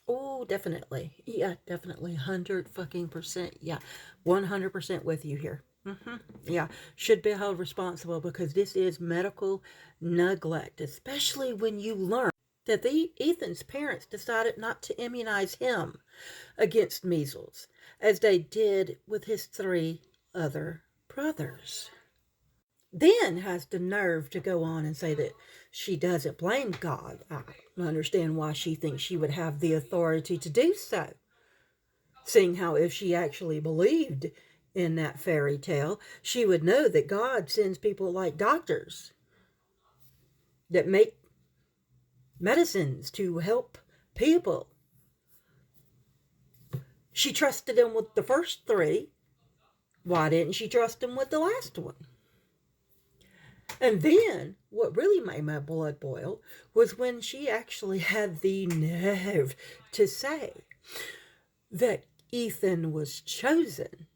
Oh, definitely. Yeah, definitely. 100 fucking percent. Yeah. 100% with you here. Yeah. Should be held responsible because this is medical neglect, especially when you learn that Ethan's parents decided not to immunize him against measles, as they did with his three other brothers. Then has the nerve to go on and say that she doesn't blame God. I don't understand why she thinks she would have the authority to do so, seeing how if she actually believed in that fairy tale, she would know that God sends people like doctors that make medicines to help people. She trusted him with the first three. Why didn't she trust him with the last one? And then, what really made my blood boil was when she actually had the nerve to say that Ethan was chosen.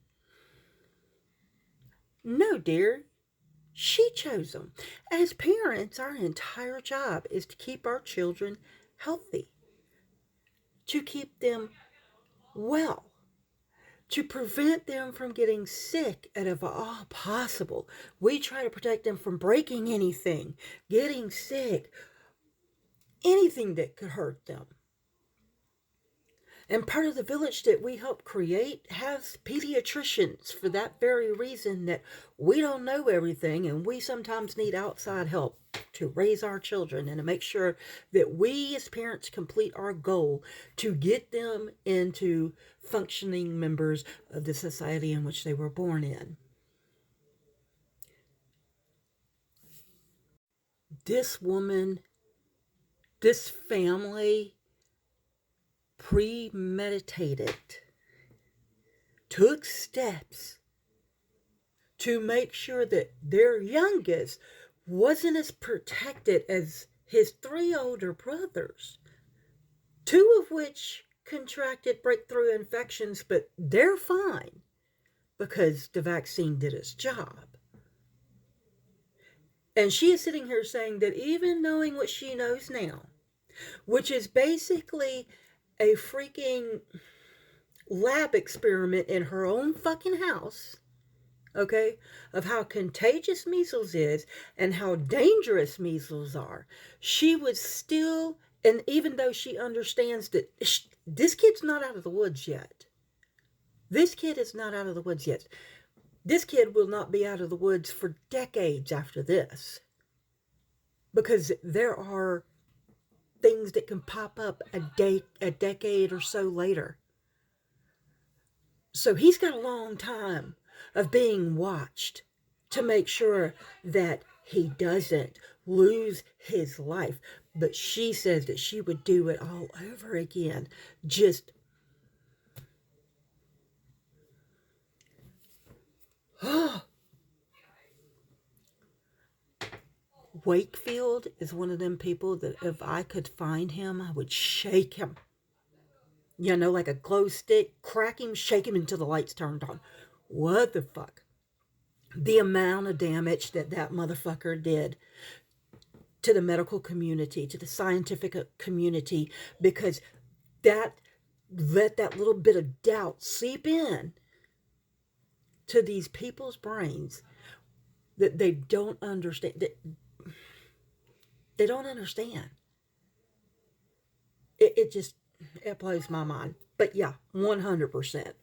No, dear, she chose him. As parents, our entire job is to keep our children healthy, to keep them well, to prevent them from getting sick, and if all possible, we try to protect them from breaking anything, getting sick, anything that could hurt them. And part of the village that we help create has pediatricians for that very reason, that we don't know everything and we sometimes need outside help to raise our children and to make sure that we as parents complete our goal to get them into functioning members of the society in which they were born in. This woman, this family premeditated, took steps to make sure that their youngest wasn't as protected as his three older brothers, two of which contracted breakthrough infections, but they're fine because the vaccine did its job. And she is sitting here saying that even knowing what she knows now, which is basically a freaking lab experiment in her own fucking house, okay, of how contagious measles is and how dangerous measles are, she would still, and even though she understands that this kid's not out of the woods yet, this kid is not out of the woods yet. This kid will not be out of the woods for decades after this, because there are things that can pop up a decade or so later. So he's got a long time of being watched to make sure that he doesn't lose his life. But she says that she would do it all over again. Just, oh. Wakefield is one of them people that if I could find him, I would shake him. You know, like a glow stick, crack him, shake him until the lights turned on. What the fuck? The amount of damage that that motherfucker did to the medical community, to the scientific community, because that let that little bit of doubt seep in to these people's brains that they don't understand. That they don't understand. It just, it blows my mind. But yeah, 100%.